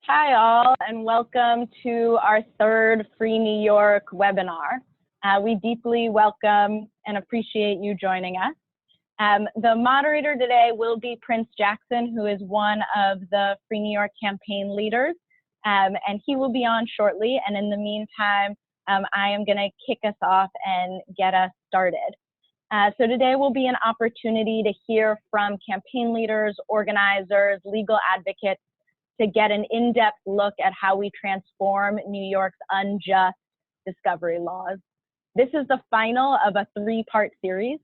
Hi all, and welcome to our third Free New York webinar. We deeply welcome and appreciate you joining us. The moderator today will be Prince Jackson, who is one of the Free New York campaign leaders, and he will be on shortly. And in the meantime, I am going to kick us off and get us started. So today will be an opportunity to hear from campaign leaders, organizers, legal advocates, to get an in-depth look at how we transform New York's unjust discovery laws. This is the final of a three-part series.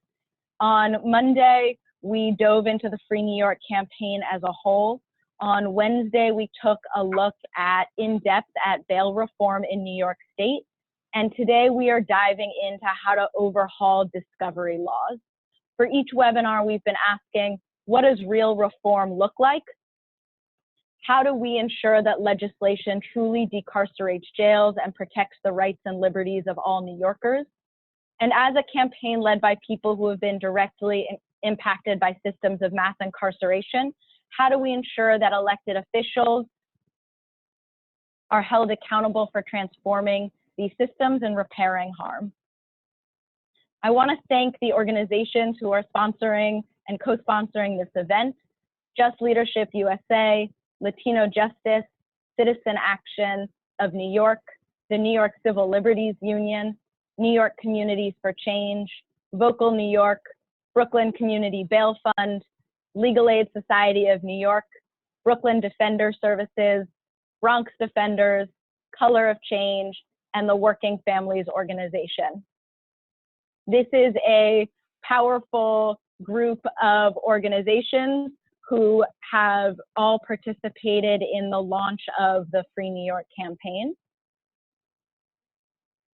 On Monday, we dove into the Free New York campaign as a whole. On Wednesday, we took a look in-depth at bail reform in New York State. And today we are diving into how to overhaul discovery laws. For each webinar, we've been asking, what does real reform look like? How do we ensure that legislation truly decarcerates jails and protects the rights and liberties of all New Yorkers? And as a campaign led by people who have been directly impacted by systems of mass incarceration, how do we ensure that elected officials are held accountable for transforming these systems and repairing harm? I want to thank the organizations who are sponsoring and co-sponsoring this event: Just Leadership USA, Latino Justice, Citizen Action of New York, the New York Civil Liberties Union, New York Communities for Change, Vocal New York, Brooklyn Community Bail Fund, Legal Aid Society of New York, Brooklyn Defender Services, Bronx Defenders, Color of Change, and the Working Families Organization. This is a powerful group of organizations who have all participated in the launch of the Free New York campaign.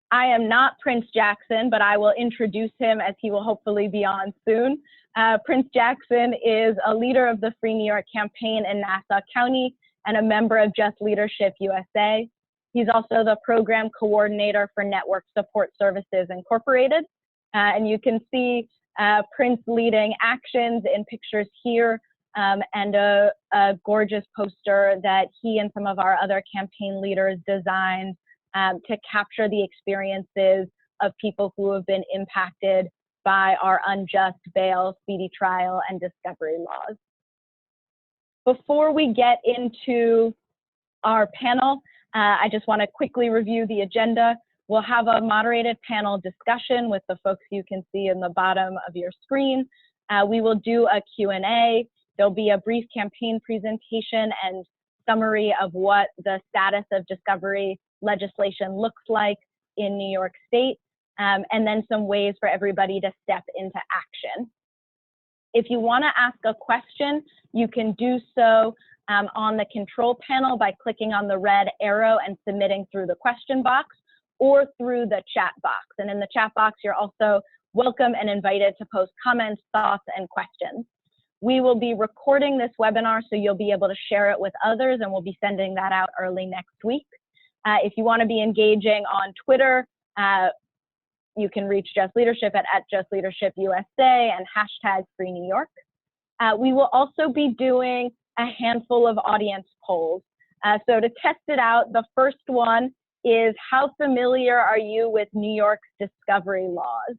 I am not Prince Jackson, but I will introduce him as he will hopefully be on soon. Prince Jackson is a leader of the Free New York campaign in Nassau County and a member of Just Leadership USA. He's also the program coordinator for Network Support Services Incorporated. And you can see Prince leading actions in pictures here. And a gorgeous poster that he and some of our other campaign leaders designed to capture the experiences of people who have been impacted by our unjust bail, speedy trial, and discovery laws. Before we get into our panel, I just want to quickly review the agenda. We'll have a moderated panel discussion with the folks you can see in the bottom of your screen. We will do a Q&A. There'll be a brief campaign presentation and summary of what the status of discovery legislation looks like in New York State, and then some ways for everybody to step into action. If you want to ask a question, you can do so on the control panel by clicking on the red arrow and submitting through the question box or through the chat box. And in the chat box, you're also welcome and invited to post comments, thoughts, and questions. We will be recording this webinar, so you'll be able to share it with others, and we'll be sending that out early next week. If you want to be engaging on Twitter, you can reach Just Leadership at Just Leadership USA and hashtag Free New York. We will also be doing a handful of audience polls. So to test it out, the first one is, how familiar are you with New York's discovery laws?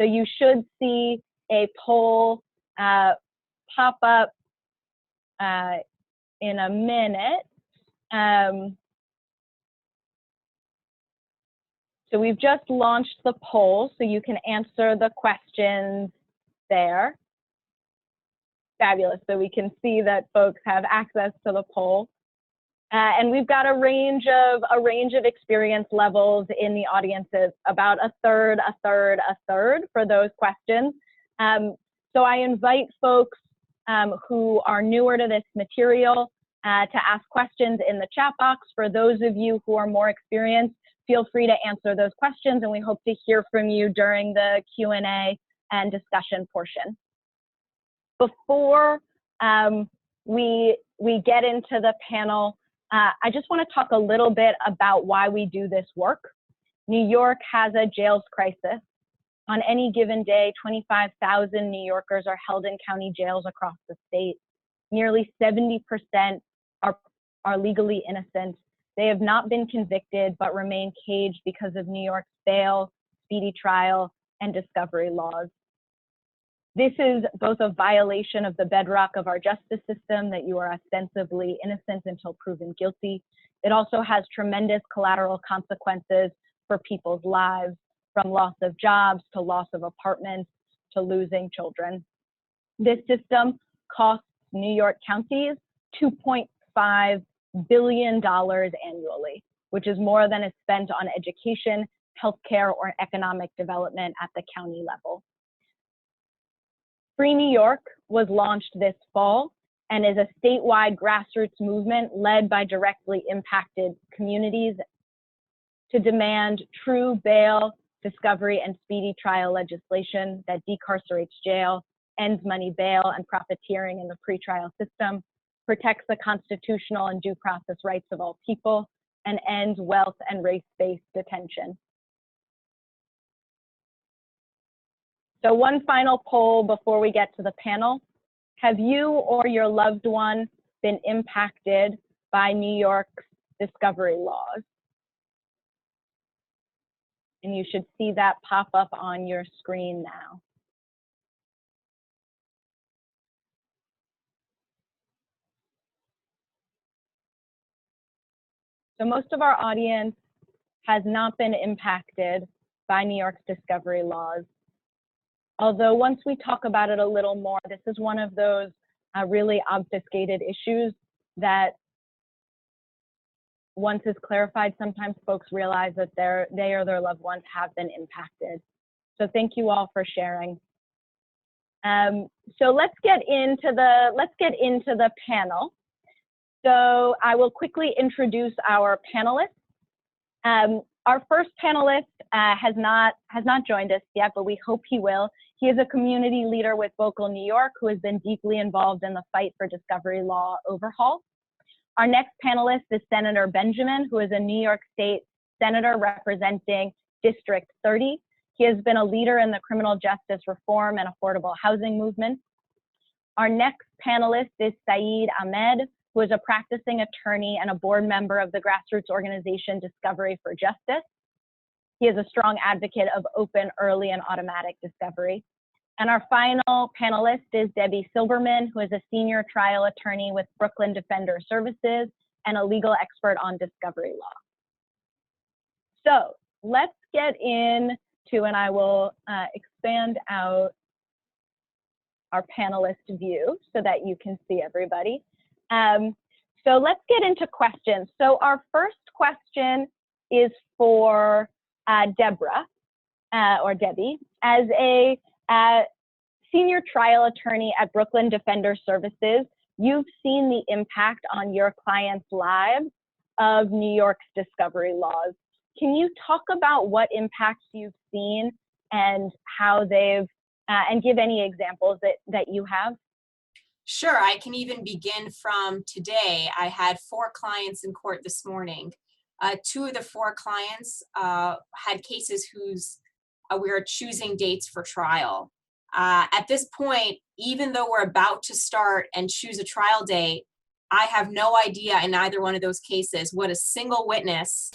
So you should see a poll pop up in a minute. So we've just launched the poll, so you can answer the questions there. Fabulous. So we can see that folks have access to the poll. And we've got a range of experience levels in the audiences, about a third for those questions. So I invite folks who are newer to this material to ask questions in the chat box. For those of you who are more experienced, feel free to answer those questions, and we hope to hear from you during the Q&A and discussion portion. Before we get into the panel, I just want to talk a little bit about why we do this work. New York has a jails crisis. On any given day, 25,000 New Yorkers are held in county jails across the state. Nearly 70% are are legally innocent. They have not been convicted, but remain caged because of New York's bail, speedy trial, and discovery laws. This is both a violation of the bedrock of our justice system, that you are ostensibly innocent until proven guilty. It also has tremendous collateral consequences for people's lives, from loss of jobs to loss of apartments to losing children. This system costs New York counties $2.5 billion annually, which is more than is spent on education, healthcare, or economic development at the county level. Free New York was launched this fall and is a statewide grassroots movement led by directly impacted communities to demand true bail, discovery, and speedy trial legislation that decarcerates jail, ends money bail and profiteering in the pretrial system, protects the constitutional and due process rights of all people, and ends wealth and race-based detention. So one final poll before we get to the panel. Have you or your loved one been impacted by New York's discovery laws? And you should see that pop up on your screen now. So most of our audience has not been impacted by New York's discovery laws. Although once we talk about it a little more, this is one of those really obfuscated issues that once it's clarified, sometimes folks realize that they or their loved ones have been impacted. So thank you all for sharing. So let's get into the panel. So I will quickly introduce our panelists. Our first panelist has not joined us yet, but we hope he will. He is a community leader with Vocal New York who has been deeply involved in the fight for discovery law overhaul. Our next panelist is Senator Benjamin, who is a New York State Senator representing District 30. He has been a leader in the criminal justice reform and affordable housing movement. Our next panelist is Saeed Ahmed, who is a practicing attorney and a board member of the grassroots organization Discovery for Justice. He is a strong advocate of open, early, and automatic discovery. And our final panelist is Debbie Silberman, who is a senior trial attorney with Brooklyn Defender Services and a legal expert on discovery law. So let's get into, and I will expand out our panelist view so that you can see everybody. So let's get into questions. So our first question is for Deborah, or Debbie. As a senior trial attorney at Brooklyn Defender Services, you've seen the impact on your clients' lives of New York's discovery laws. Can you talk about what impacts you've seen and how they've, and give any examples that you have? Sure, I can even begin from today. I had 4 clients in court this morning. 2 of the 4 clients had cases whose we are choosing dates for trial. At this point, even though we're about to start and choose a trial date, I have no idea in either one of those cases what a single witness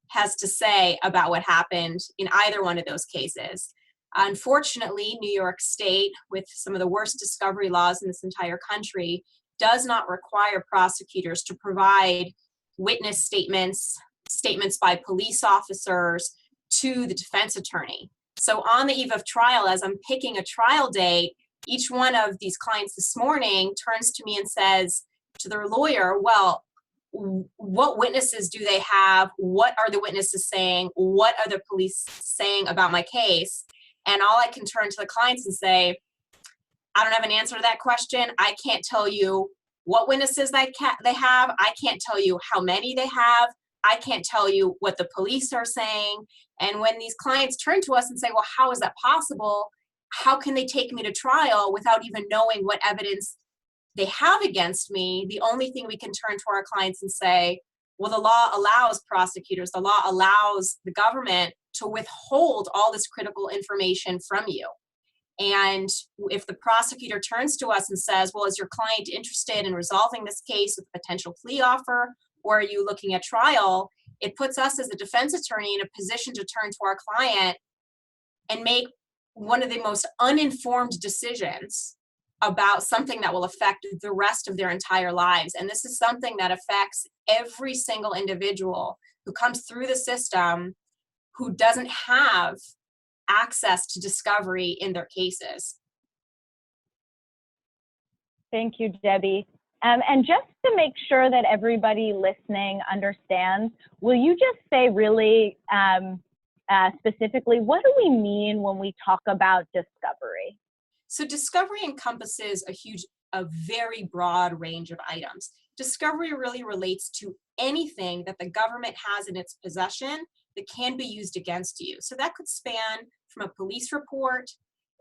has to say about what happened in either one of those cases. Unfortunately, New York State, with some of the worst discovery laws in this entire country, does not require prosecutors to provide witness statements by police officers to the defense attorney. So on the eve of trial, as I'm picking a trial date, each one of these clients this morning turns to me and says to their lawyer, well, what witnesses do they have? What are the witnesses saying? What are the police saying about my case? And all I can turn to the clients and say, I don't have an answer to that question. I can't tell you what witnesses they have. I can't tell you how many they have. I can't tell you what the police are saying. And when these clients turn to us and say, well, how is that possible? How can they take me to trial without even knowing what evidence they have against me? The only thing we can turn to our clients and say, well, the law allows prosecutors, the law allows the government to withhold all this critical information from you. And if the prosecutor turns to us and says, well, is your client interested in resolving this case with a potential plea offer, or are you looking at trial? It puts us as a defense attorney in a position to turn to our client and make one of the most uninformed decisions about something that will affect the rest of their entire lives. And this is something that affects every single individual who comes through the system who doesn't have access to discovery in their cases. Thank you, Debbie. And just to make sure that everybody listening understands, will you just say really specifically, what do we mean when we talk about discovery? So discovery encompasses a very broad range of items. Discovery really relates to anything that the government has in its possession that can be used against you. So that could span from a police report,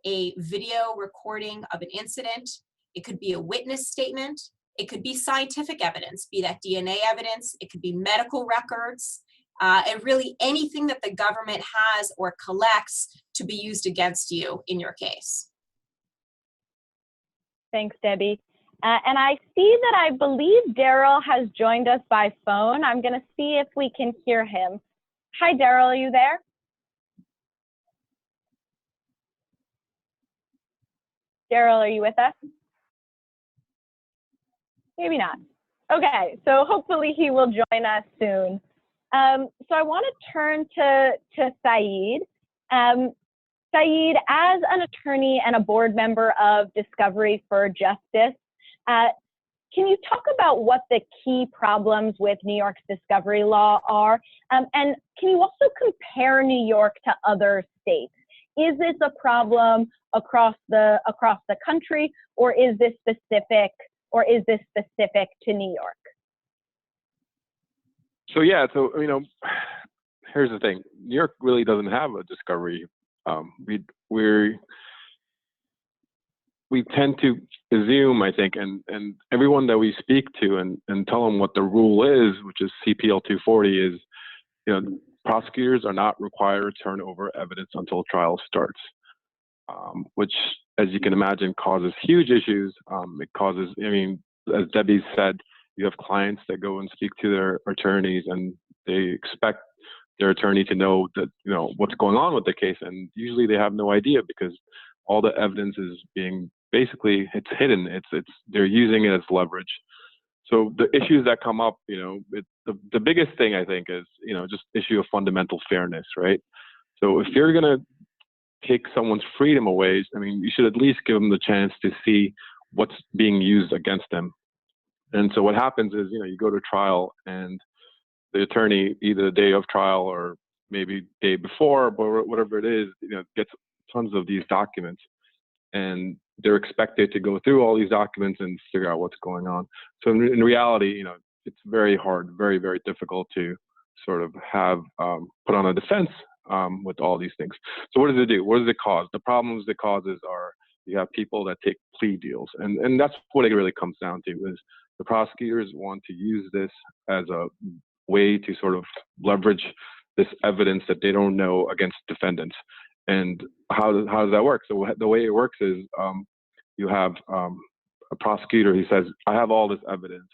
a video recording of an incident, it could be a witness statement, it could be scientific evidence, be that DNA evidence, it could be medical records, and really anything that the government has or collects to be used against you in your case. Thanks, Debbie. And I see that I believe Daryl has joined us by phone. I'm going to see if we can hear him. Hi, Daryl, are you there? Daryl, are you with us? Maybe not. Okay, so hopefully he will join us soon. So I want to turn to Saeed. Saeed, as an attorney and a board member of Discovery for Justice, can you talk about what the key problems with New York's discovery law are? And can you also compare New York to other states? Is this a problem across the country, or is this specific to New York? So yeah, here's the thing. New York really doesn't have a discovery. We tend to assume, I think, and everyone that we speak to and tell them what the rule is, which is CPL 240, is, prosecutors are not required to turn over evidence until trial starts, which, as you can imagine, causes huge issues. It causes, as Debbie said, you have clients that go and speak to their attorneys, and they expect their attorney to know that, what's going on with the case, and usually they have no idea because all the evidence is being it's hidden. They're using it as leverage. So the issues that come up, the biggest thing I think is, just issue of fundamental fairness, right? So if you're going to take someone's freedom away, you should at least give them the chance to see what's being used against them. And so what happens is, you go to trial, and the attorney, either the day of trial or maybe day before, or whatever it is, gets tons of these documents, and they're expected to go through all these documents and figure out what's going on. So in reality, it's very hard, very, very difficult to sort of have put on a defense with all these things. So what does it do? What does it cause? The problems it causes are, you have people that take plea deals, and that's what it really comes down to, is the prosecutors want to use this as a way to sort of leverage this evidence that they don't know against defendants. And how does that work? So the way it works is, you have a prosecutor who says, I have all this evidence,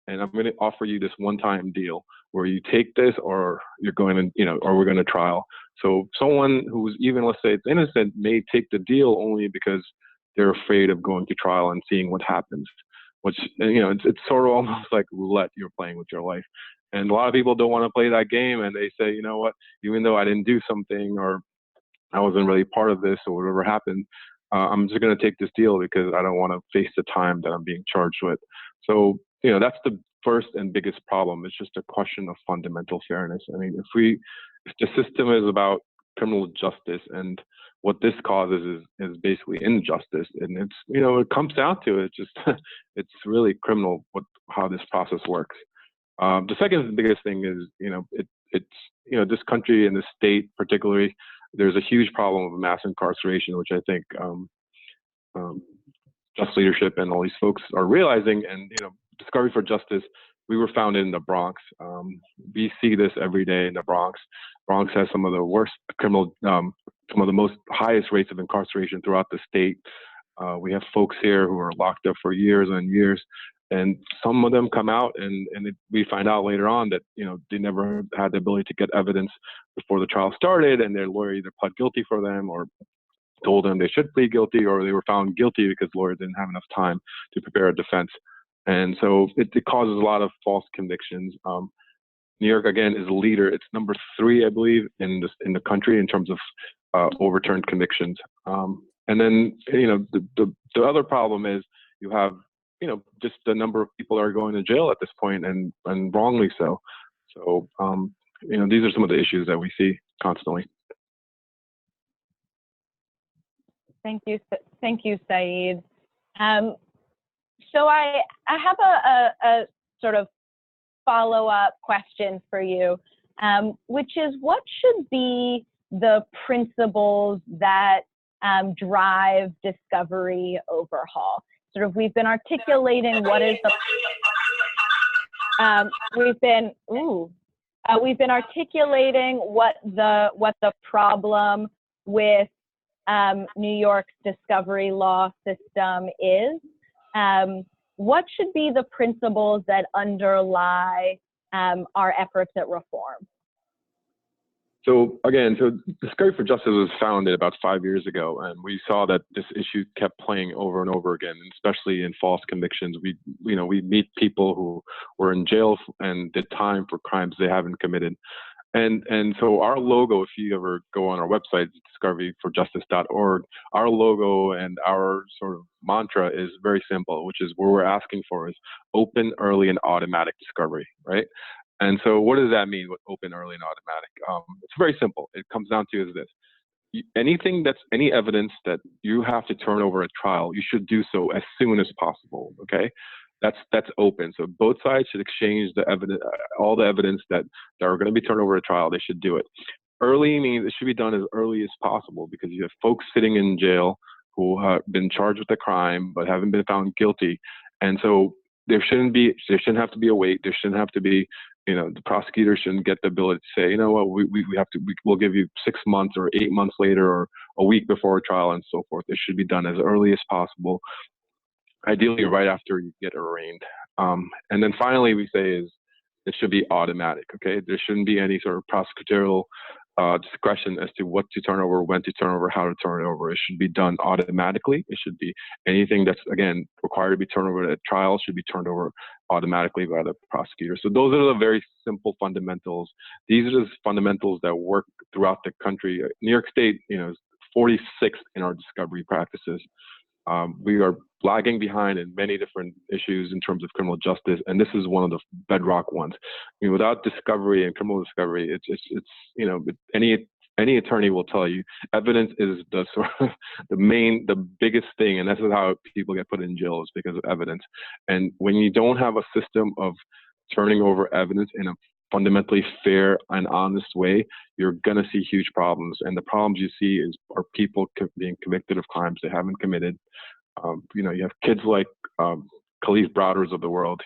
and I'm going to offer you this one-time deal where you take this, or you're going to, or we're going to trial. So someone who's even, let's say it's innocent, may take the deal only because they're afraid of going to trial and seeing what happens, which, it's sort of almost like roulette. You're playing with your life. And a lot of people don't want to play that game, and they say, you know what, even though I didn't do something, or I wasn't really part of this, or whatever happened, I'm just going to take this deal because I don't want to face the time that I'm being charged with. So, that's the first and biggest problem. It's just a question of fundamental fairness. If the system is about criminal justice, and what this causes is basically injustice, and it's, it comes down to it. It's really criminal how this process works. The second biggest thing is, this country and the state particularly, there's a huge problem of mass incarceration, which I think Just Leadership and all these folks are realizing. And, Discovery for Justice, we were founded in the Bronx. We see this every day in the Bronx. Bronx has some of the worst criminal some of the most highest rates of incarceration throughout the state. We have folks here who are locked up for years and years, and some of them come out, and we find out later on that, you know, they never had the ability to get evidence before the trial started, and their lawyer either pled guilty for them or told them they should plead guilty, or they were found guilty because lawyers didn't have enough time to prepare a defense. And so it causes a lot of false convictions. New York, again, is a leader. It's number 3, I believe, in the country in terms of overturned convictions. And then, you know, the other problem is you have, you know, just the number of people that are going to jail at this point, and wrongly so. So, you know, these are some of the issues that we see constantly. Thank you, Saeed. So I have a sort of follow-up question for you, which is, what should be the principles that drive discovery overhaul? Sort of, we've been articulating what is the we've been articulating what the problem with New York's discovery law system is. What should be the principles that underlie our efforts at reform? So again, Discovery for Justice was founded about 5 years ago, and we saw that this issue kept playing over and over again, especially in false convictions. We meet people who were in jail and did time for crimes they haven't committed. And so our logo, if you ever go on our website, discoveryforjustice.org, our logo and our sort of mantra is very simple, which is, what we're asking for is open, early, and automatic discovery, right? And so what does that mean with open, early, and automatic? It's very simple. It comes down to is this: any evidence that you have to turn over at trial, you should do so as soon as possible, okay? That's open. So both sides should exchange the evidence, all the evidence that are going to be turned over at trial. They should do it. Early means it should be done as early as possible, because you have folks sitting in jail who have been charged with a crime but haven't been found guilty, and so there shouldn't have to be a wait. There shouldn't have to be, you know, the prosecutor shouldn't get the ability to say, you know what, we'll give you 6 months or 8 months later or a week before a trial and so forth. It should be done as early as possible, ideally right after you get arraigned. And then finally, we say is it should be automatic, okay? There shouldn't be any sort of prosecutorial discretion as to what to turn over, when to turn over, how to turn it over. It should be done automatically. It should be anything that's, again, required to be turned over at trial should be turned over automatically by the prosecutor. So those are the very simple fundamentals. These are the fundamentals that work throughout the country. New York State, you know, is 46th in our discovery practices. We are lagging behind in many different issues in terms of criminal justice, and this is one of the bedrock ones. I mean, without discovery and criminal discovery, it's you know, any attorney will tell you evidence is the sort of the biggest thing, and this is how people get put in jail, is because of evidence. And when you don't have a system of turning over evidence in a fundamentally fair and honest way, you're going to see huge problems. And the problems you see are people being convicted of crimes they haven't committed. You know, you have kids like Khalif Browders of the world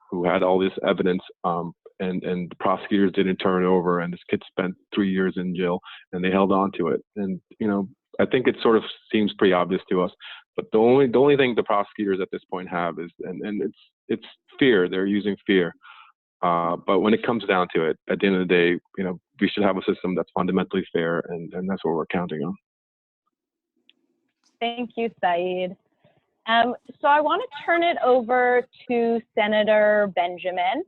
who had all this evidence, and the prosecutors didn't turn it over, and this kid spent 3 years in jail, and they held on to it. And you know, I think it sort of seems pretty obvious to us, but the only thing the prosecutors at this point have is, and it's fear. They're using fear. But when it comes down to it, at the end of the day, you know, we should have a system that's fundamentally fair, and that's what we're counting on. Thank you, Saeed. So I want to turn it over to Senator Benjamin.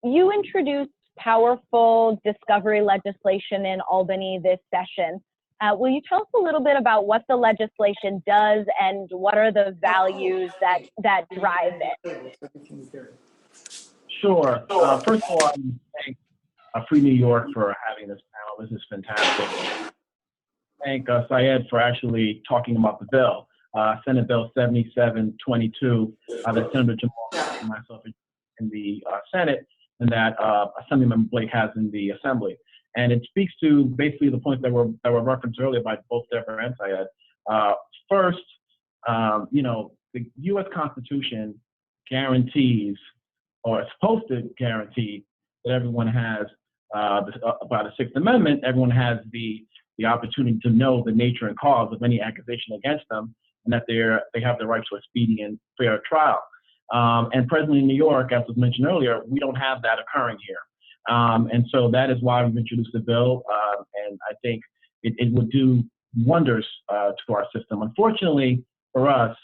You introduced powerful discovery legislation in Albany this session. Will you tell us a little bit about what the legislation does and what are the values that drive it? Sure. First of all, I thank Free New York for having this panel. This is fantastic. Thank Syed for actually talking about the bill, Senate Bill 7722, that Senator Jamal and myself in the Senate, and that Assemblymember Blake has in the Assembly. And it speaks to basically the points that were referenced earlier by both Deborah and Syed. First, you know, the U.S. Constitution guarantees, or is supposed to guarantee, that everyone has by the Sixth Amendment, everyone has the opportunity to know the nature and cause of any accusation against them, and that they have the right to a speedy and fair trial. And presently in New York, as was mentioned earlier, we don't have that occurring here. And so that is why we've introduced the bill, and I think it would do wonders to our system. Unfortunately for us,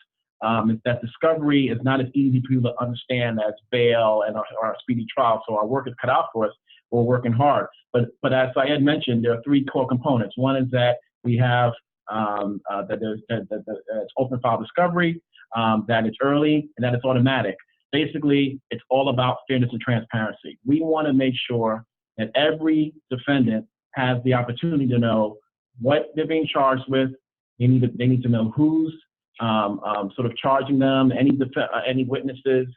is that discovery is not as easy for people to understand as bail and our speedy trial. So our work is cut out for us. We're working hard. But as I had mentioned, there are three core components. One is that we have that it's open file discovery, that it's early, and that it's automatic. Basically, it's all about fairness and transparency. We want to make sure that every defendant has the opportunity to know what they're being charged with. They need to know who's sort of charging them, any witnesses,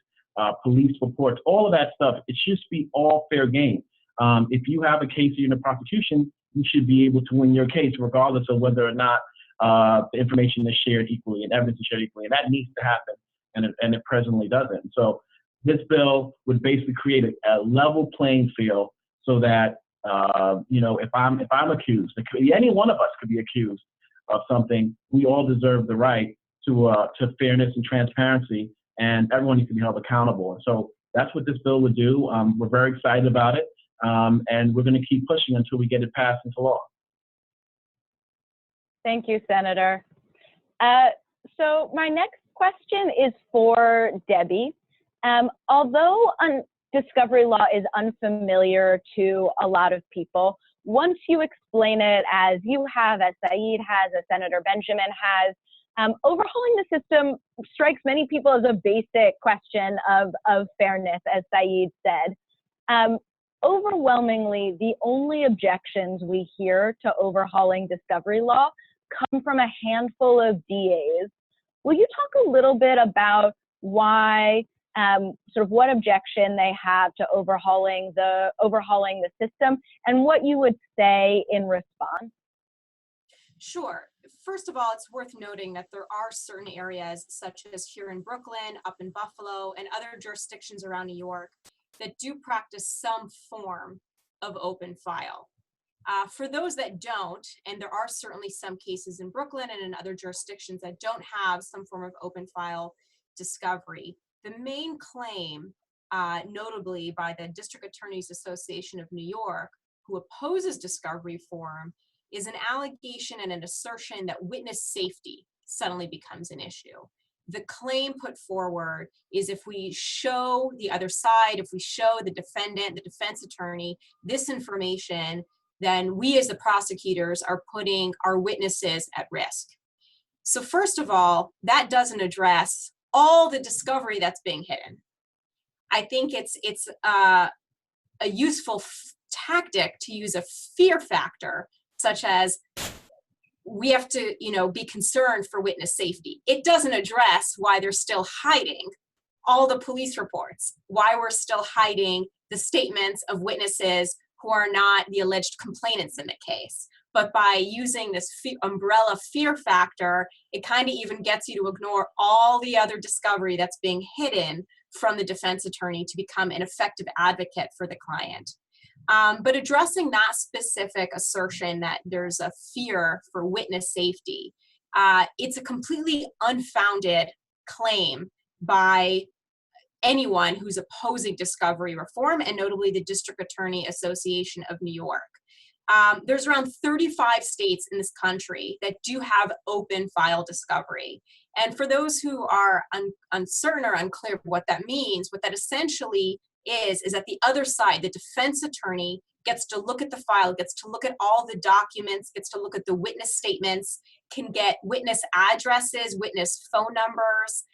police reports, all of that stuff. It should be all fair game. If you have a case in the prosecution, you should be able to win your case regardless of whether or not the information is shared equally and evidence is shared equally. And that needs to happen, and it presently doesn't. So this bill would basically create a level playing field so that, if I'm accused, any one of us could be accused of something. We all deserve the right to fairness and transparency, and everyone needs to be held accountable. And so that's what this bill would do. We're very excited about it, and we're going to keep pushing until we get it passed into law. Thank you, Senator. So my next question is for Debbie. Although discovery law is unfamiliar to a lot of people, once you explain it as you have, as Saeed has, as Senator Benjamin has, overhauling the system strikes many people as a basic question of fairness, as Saeed said. Overwhelmingly, the only objections we hear to overhauling discovery law come from a handful of DAs. Will you talk a little bit about why, sort of what objection they have to overhauling the system, and what you would say in response? Sure. First of all, it's worth noting that there are certain areas, such as here in Brooklyn, up in Buffalo, and other jurisdictions around New York, that do practice some form of open file. For those that don't, and there are certainly some cases in Brooklyn and in other jurisdictions that don't have some form of open file discovery, the main claim, notably by the District Attorneys Association of New York, who opposes discovery reform, is an allegation and an assertion that witness safety suddenly becomes an issue. The claim put forward is if we show the other side, if we show the defendant, the defense attorney, this information, then we as the prosecutors are putting our witnesses at risk. So first of all, that doesn't address all the discovery that's being hidden. I think it's a useful tactic to use a fear factor, such as we have to, be concerned for witness safety. It doesn't address why they're still hiding all the police reports, why we're still hiding the statements of witnesses who are not the alleged complainants in the case. But by using this umbrella fear factor, it kind of even gets you to ignore all the other discovery that's being hidden from the defense attorney to become an effective advocate for the client. But addressing that specific assertion that there's a fear for witness safety, it's a completely unfounded claim by anyone who's opposing discovery reform, and notably the District Attorney Association of New York. There's around 35 states in this country that do have open file discovery. And for those who are uncertain or unclear of what that means, what that essentially is that the other side, the defense attorney, gets to look at the file, gets to look at all the documents, gets to look at the witness statements, can get witness addresses, witness phone numbers,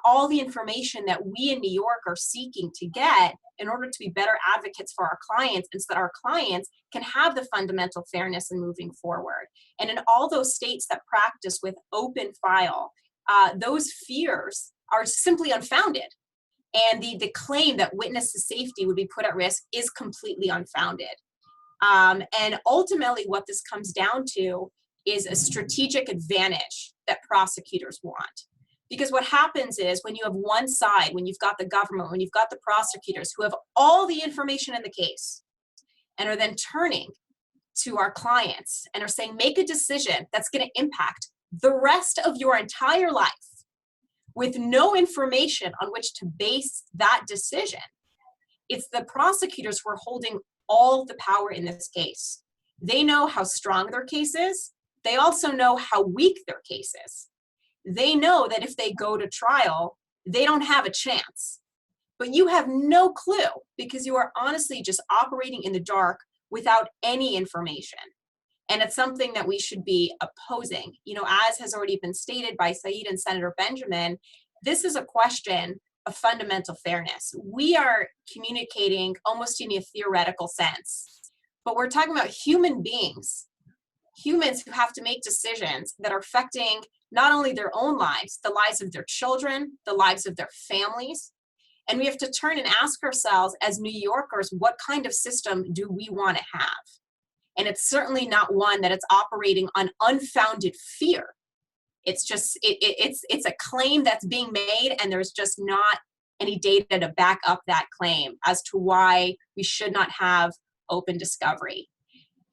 all the information that we in New York are seeking to get in order to be better advocates for our clients, and so that our clients can have the fundamental fairness in moving forward. And in all those states that practice with open file, those fears are simply unfounded. And the claim that witness safety would be put at risk is completely unfounded. And ultimately what this comes down to is a strategic advantage that prosecutors want. Because what happens is when you have one side, when you've got the government, when you've got the prosecutors who have all the information in the case, and are then turning to our clients and are saying, make a decision that's going to impact the rest of your entire life with no information on which to base that decision, it's the prosecutors who are holding all the power in this case. They know how strong their case is. They also know how weak their case is. They know that if they go to trial, they don't have a chance. But you have no clue because you are honestly just operating in the dark without any information. And it's something that we should be opposing. You know, as has already been stated by Saeed and Senator Benjamin, this is a question of fundamental fairness. We are communicating almost in a theoretical sense, but we're talking about human beings, humans who have to make decisions that are affecting not only their own lives, the lives of their children, the lives of their families. And we have to turn and ask ourselves as New Yorkers, what kind of system do we want to have? And it's certainly not one that it's operating on unfounded fear. It's just, it's a claim that's being made, and there's just not any data to back up that claim as to why we should not have open discovery.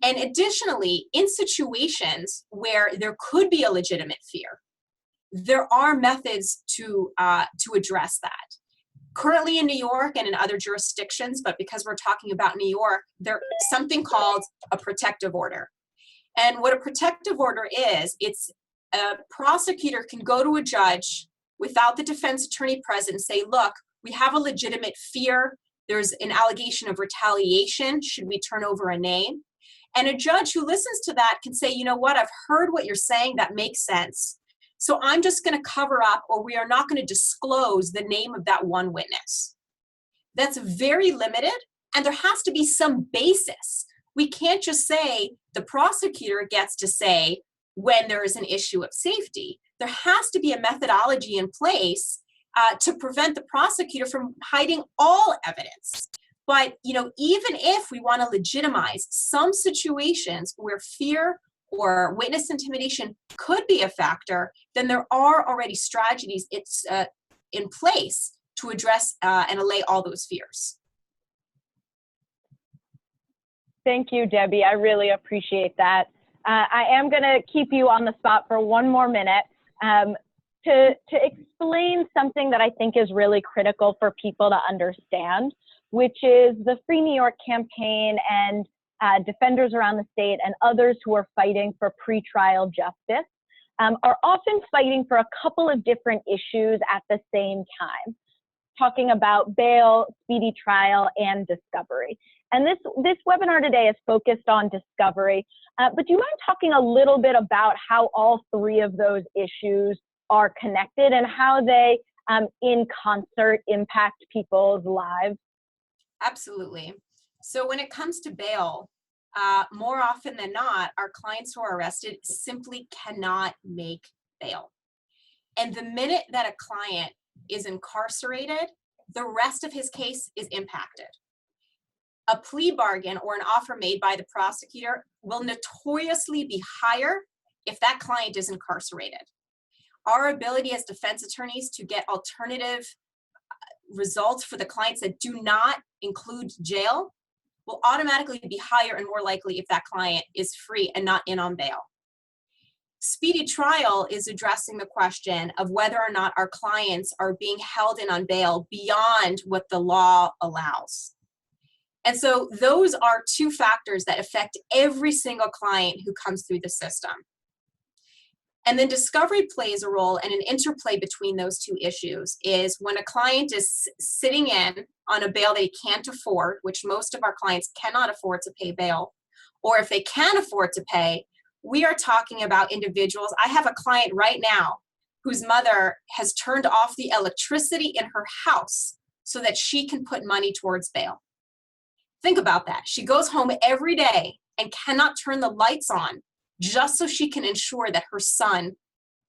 And additionally, in situations where there could be a legitimate fear, there are methods to address that. Currently in New York and in other jurisdictions, but because we're talking about New York, there's something called a protective order. And what a protective order is, it's a prosecutor can go to a judge without the defense attorney present and say, look, we have a legitimate fear. There's an allegation of retaliation. Should we turn over a name? And a judge who listens to that can say, you know what, I've heard what you're saying. That makes sense. So I'm just going to cover up, or we are not going to disclose the name of that one witness. That's very limited, and there has to be some basis. We can't just say the prosecutor gets to say when there is an issue of safety. There has to be a methodology in place to prevent the prosecutor from hiding all evidence. But, you know, even if we want to legitimize some situations where fear or witness intimidation could be a factor, then there are already strategies in place to address and allay all those fears. Thank you, Debbie. I really appreciate that. I am going to keep you on the spot for one more minute to explain something that I think is really critical for people to understand, which is the Free New York campaign and defenders around the state and others who are fighting for pretrial justice are often fighting for a couple of different issues at the same time, talking about bail, speedy trial, and discovery. And this webinar today is focused on discovery, but do you mind talking a little bit about how all three of those issues are connected and how they, in concert, impact people's lives? Absolutely. So when it comes to bail, more often than not, our clients who are arrested simply cannot make bail. And the minute that a client is incarcerated, the rest of his case is impacted. A plea bargain or an offer made by the prosecutor will notoriously be higher if that client is incarcerated. Our ability as defense attorneys to get alternative results for the clients that do not include jail will automatically be higher and more likely if that client is free and not in on bail. Speedy trial is addressing the question of whether or not our clients are being held in on bail beyond what the law allows. And so those are two factors that affect every single client who comes through the system. And then discovery plays a role, and an interplay between those two issues is when a client is sitting in on a bail they can't afford, which most of our clients cannot afford to pay bail, or if they can afford to pay, we are talking about individuals. I have a client right now whose mother has turned off the electricity in her house so that she can put money towards bail. Think about that. She goes home every day and cannot turn the lights on just so she can ensure that her son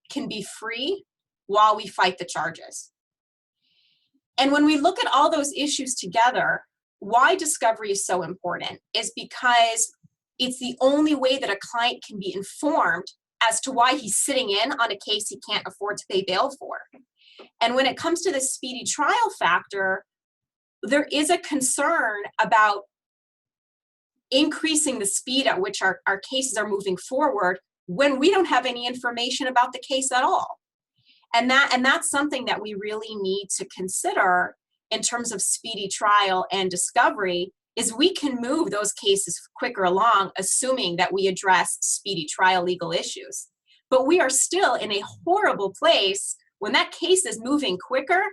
can be free while we fight the charges. And when we look at all those issues together, why discovery is so important is because it's the only way that a client can be informed as to why he's sitting in on a case he can't afford to pay bail for. And when it comes to the speedy trial factor, there is a concern about increasing the speed at which our cases are moving forward when we don't have any information about the case at all. And that's something that we really need to consider in terms of speedy trial and discovery, is we can move those cases quicker along, assuming that we address speedy trial legal issues. But we are still in a horrible place when that case is moving quicker,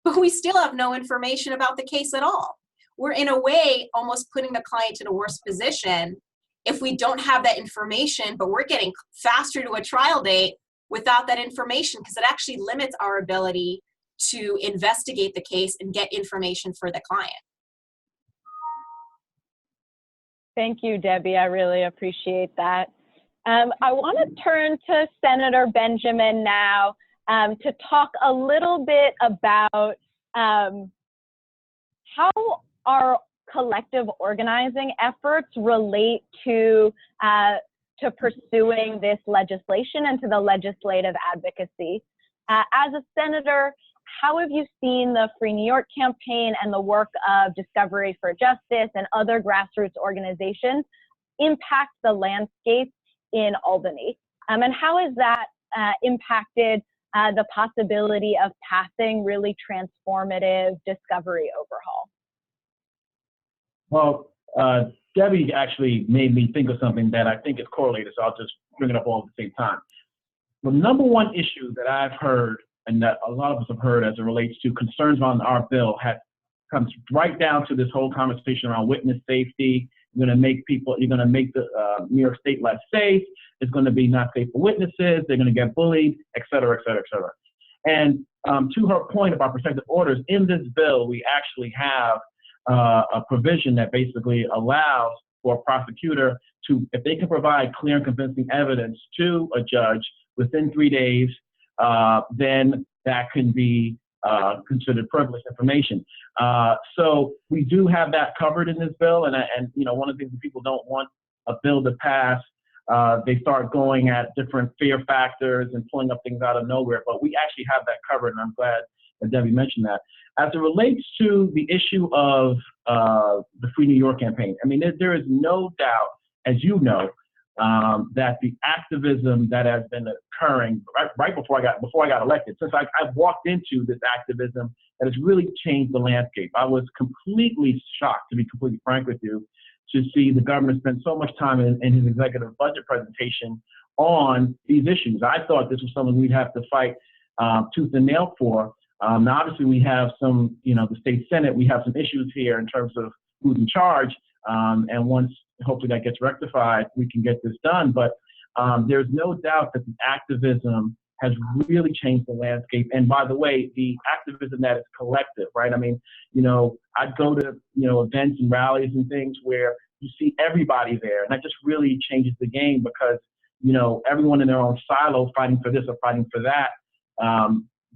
but we still have no information about the case at all. We're in a way almost putting the client in a worse position if we don't have that information, but we're getting faster to a trial date without that information, because it actually limits our ability to investigate the case and get information for the client. Thank you, Debbie. I really appreciate that. I want to turn to Senator Benjamin now to talk a little bit about how our collective organizing efforts relate to pursuing this legislation and to the legislative advocacy. As a senator, how have you seen the Free New York campaign and the work of Discovery for Justice and other grassroots organizations impact the landscape in Albany? And how has that impacted the possibility of passing really transformative discovery overhaul? Well, Debbie actually made me think of something that I think is correlated, so I'll just bring it up all at the same time. The number one issue that I've heard, and that a lot of us have heard as it relates to concerns on our bill, comes right down to this whole conversation around witness safety. You're going to make the New York State less safe. It's going to be not safe for witnesses. They're going to get bullied, et cetera, et cetera, et cetera. And to her point about protective orders, in this bill, we actually have a provision that basically allows for a prosecutor to, if they can provide clear and convincing evidence to a judge within 3 days, then that can be considered privileged information. So we do have that covered in this bill, and you know, one of the things that people don't want a bill to pass, they start going at different fear factors and pulling up things out of nowhere, but we actually have that covered, and I'm glad that Debbie mentioned that. As it relates to the issue of the Free New York campaign, I mean, there is no doubt, as you know, that the activism that has been occurring right before I got elected, since I've walked into this activism, that has really changed the landscape. I was completely shocked, to be completely frank with you, to see the governor spend so much time in his executive budget presentation on these issues. I thought this was something we'd have to fight tooth and nail for. Now, obviously, we have some, you know, the state Senate, we have some issues here in terms of who's in charge. And once hopefully that gets rectified, we can get this done. But there's no doubt that the activism has really changed the landscape. And by the way, the activism that is collective, right? I mean, you know, I'd go to, you know, events and rallies and things where you see everybody there. And that just really changes the game because, you know, everyone in their own silo fighting for this or fighting for that.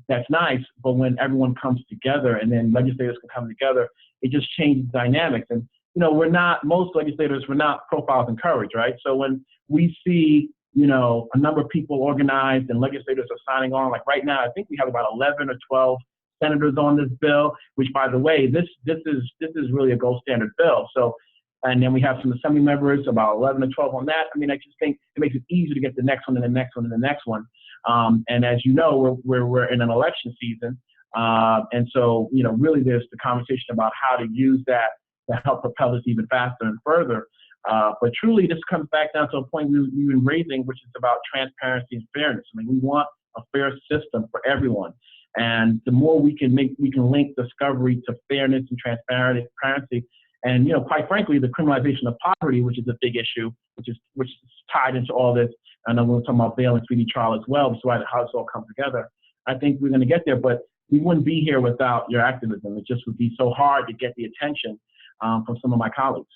That's nice, but when everyone comes together and then legislators can come together, it just changes dynamics. And, you know, most legislators, we're not profiles in courage, right? So when we see, you know, a number of people organized and legislators are signing on, like right now, I think we have about 11 or 12 senators on this bill, which, by the way, this is really a gold standard bill. So, and then we have some assembly members, about 11 or 12 on that. I mean, I just think it makes it easier to get the next one and the next one and the next one. And as you know, we're in an election season. And so, you know, really there's the conversation about how to use that to help propel this even faster and further. But truly, this comes back down to a point we've been raising, which is about transparency and fairness. I mean, we want a fair system for everyone. And the more we can link discovery to fairness and transparency. And, you know, quite frankly, the criminalization of poverty, which is a big issue, which is tied into all this. I know we're talking about bail and speedy trial as well, so how this all comes together. I think we're going to get there, but we wouldn't be here without your activism. It just would be so hard to get the attention from some of my colleagues.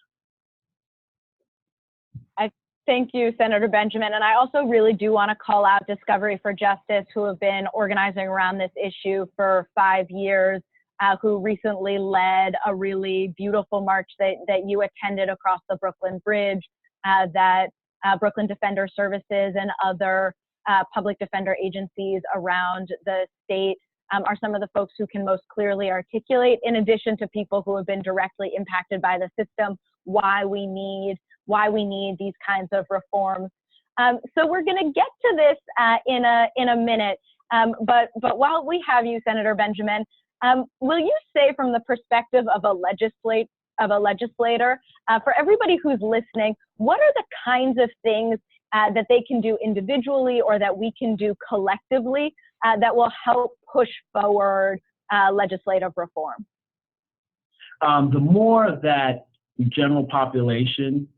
I thank you, Senator Benjamin. And I also really do want to call out Discovery for Justice, who have been organizing around this issue for 5 years, who recently led a really beautiful march that you attended across the Brooklyn Bridge, that Brooklyn Defender Services and other public defender agencies around the state are some of the folks who can most clearly articulate, in addition to people who have been directly impacted by the system, why we need these kinds of reforms. So we're going to get to this in a minute. But while we have you, Senator Benjamin, will you say, from the perspective of a legislator, for everybody who's listening, what are the kinds of things that they can do individually or that we can do collectively that will help push forward legislative reform? The more that the general population,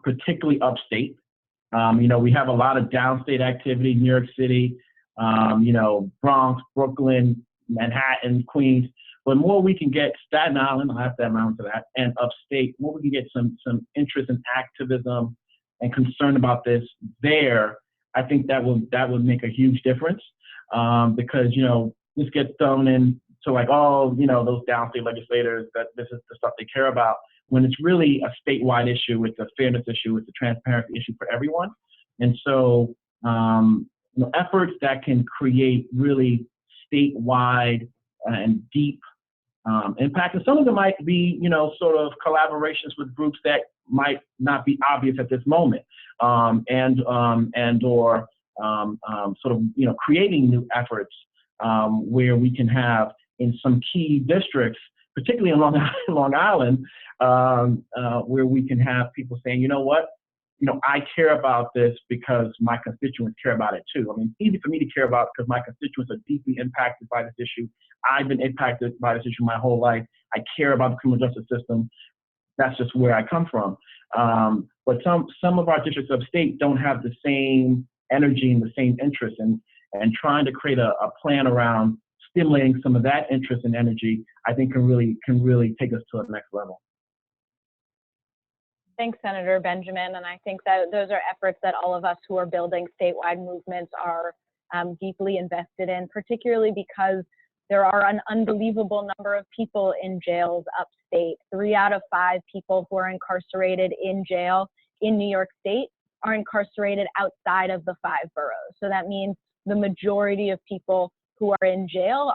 particularly upstate, we have a lot of downstate activity, New York City, Bronx, Brooklyn, Manhattan, Queens. But more we can get Staten Island, I'll have to add on to that, and upstate, more we can get some interest and activism and concern about this there, I think that would make a huge difference. Because, this gets thrown in to like, those downstate legislators, that this is the stuff they care about, when it's really a statewide issue. It's a fairness issue. It's a transparency issue for everyone. And so, efforts that can create really statewide and deep impact. And some of them might be, sort of collaborations with groups that might not be obvious at this moment, or sort of, creating new efforts where we can have in some key districts, particularly in Long Island, where we can have people saying, you know what, I care about this because my constituents care about it too. I mean, it's easy for me to care about because my constituents are deeply impacted by this issue. I've been impacted by this issue my whole life. I care about the criminal justice system. That's just where I come from. But some of our districts of state don't have the same energy and the same interest, and trying to create a plan around stimulating some of that interest and energy, I think can really take us to the next level. Thanks, Senator Benjamin. And I think that those are efforts that all of us who are building statewide movements are deeply invested in, particularly because there are an unbelievable number of people in jails upstate. 3 out of 5 people who are incarcerated in jail in New York State are incarcerated outside of the 5 boroughs. So that means the majority of people who are in jail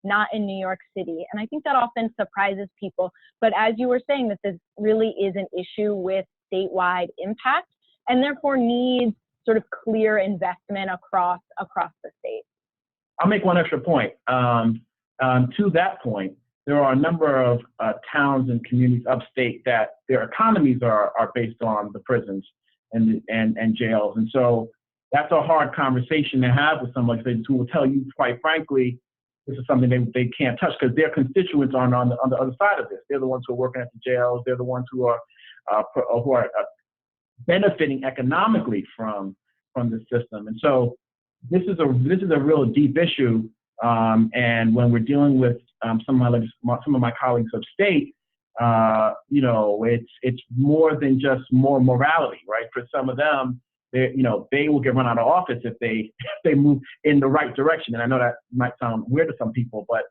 not in New York City. And I think that often surprises people. But as you were saying, that this really is an issue with statewide impact and therefore needs sort of clear investment across the state. I'll make one extra point. To that point, there are a number of towns and communities upstate that their economies are based on the prisons and jails. And so that's a hard conversation to have with some legislators who will tell you, quite frankly, this is something they can't touch because their constituents aren't on the other side of this. They're the ones who are working at the jails. They're the ones who are benefiting economically from the system. And so this is a real deep issue. And when we're dealing with some of my colleagues upstate, it's more than just more morality, right? For some of them, they will get run out of office if they move in the right direction. And I know that might sound weird to some people, but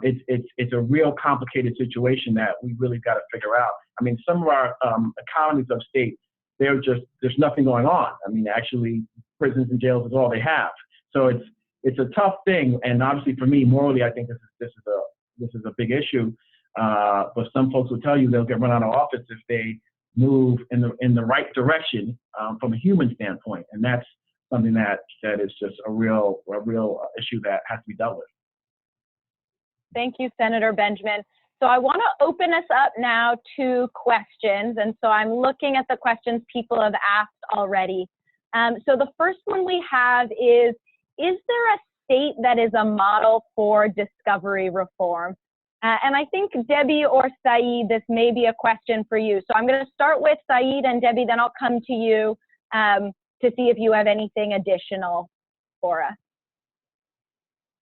it's a real complicated situation that we really got to figure out. I mean, some of our economies upstate, there's nothing going on. I mean, actually, prisons and jails is all they have. So it's a tough thing. And obviously, for me, morally, I think this is a big issue. But some folks will tell you they'll get run out of office if they move in the right direction from a human standpoint, and that's something that is just a real issue that has to be dealt with. Thank you, Senator Benjamin. So I want to open us up now to questions, and so I'm looking at the questions people have asked already. So the first one we have is there a state that is a model for discovery reform? And I think Debbie or Saeed, this may be a question for you. So I'm going to start with Saeed and Debbie, then I'll come to you to see if you have anything additional for us.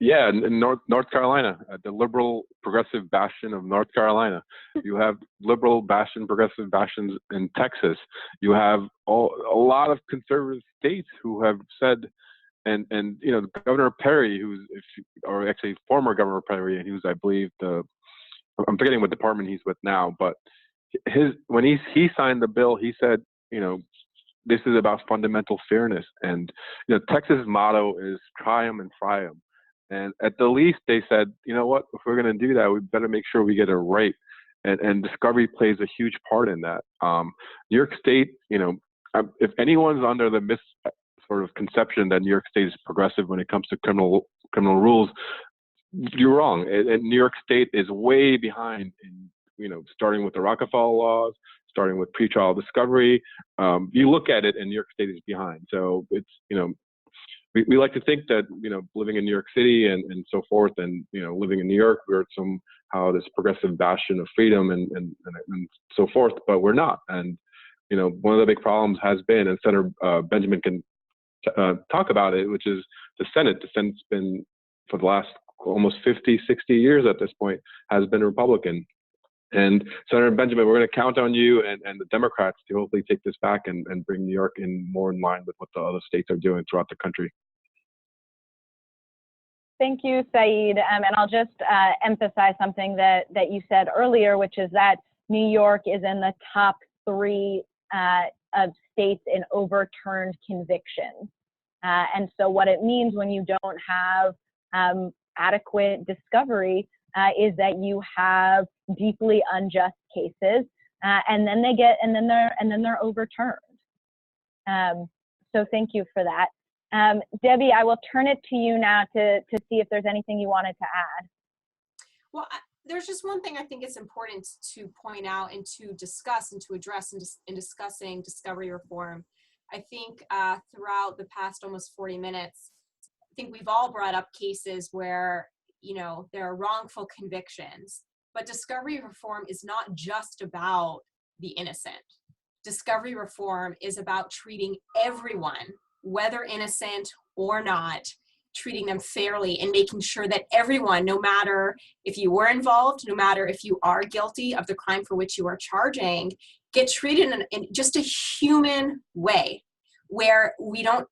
Yeah, in North Carolina, the liberal progressive bastion of North Carolina. You have liberal bastion, progressive bastions in Texas. You have a lot of conservative states who have said, and Governor Perry, or actually former Governor Perry, and who's, I believe, I'm forgetting what department he's with now, but when he signed the bill, he said, this is about fundamental fairness. And Texas' motto is trium and frium. And at the least, they said, you know what, if we're going to do that, we better make sure we get it right. and discovery plays a huge part in that. New York State, if anyone's under the sort of conception that New York State is progressive when it comes to criminal rules, you're wrong. And New York State is way behind in, starting with the Rockefeller laws, starting with pretrial discovery. You look at it and New York State is behind. So it's, we like to think that, living in New York City and so forth, and, living in New York, we're somehow this progressive bastion of freedom and so forth, but we're not. And, one of the big problems has been, and Senator Benjamin can talk about it, which is the Senate. The Senate's been, for the last almost 50, 60 years at this point, has been Republican. And Senator Benjamin, we're going to count on you and the Democrats to hopefully take this back and bring New York more in line with what the other states are doing throughout the country. Thank you, Saeed. And I'll just emphasize something that you said earlier, which is that New York is in the top 3 of states in overturned convictions. And so what it means when you don't have adequate discovery is that you have deeply unjust cases, and then they're overturned. So thank you for that. Debbie, I will turn it to you now to see if there's anything you wanted to add. Well, there's just one thing I think it's important to point out and to discuss and to address in discussing discovery reform. I think throughout the past almost 40 minutes, I think we've all brought up cases where, there are wrongful convictions, but discovery reform is not just about the innocent. Discovery reform is about treating everyone, whether innocent or not, treating them fairly and making sure that everyone, no matter if you were involved, no matter if you are guilty of the crime for which you are charging, get treated in just a human way, where we don't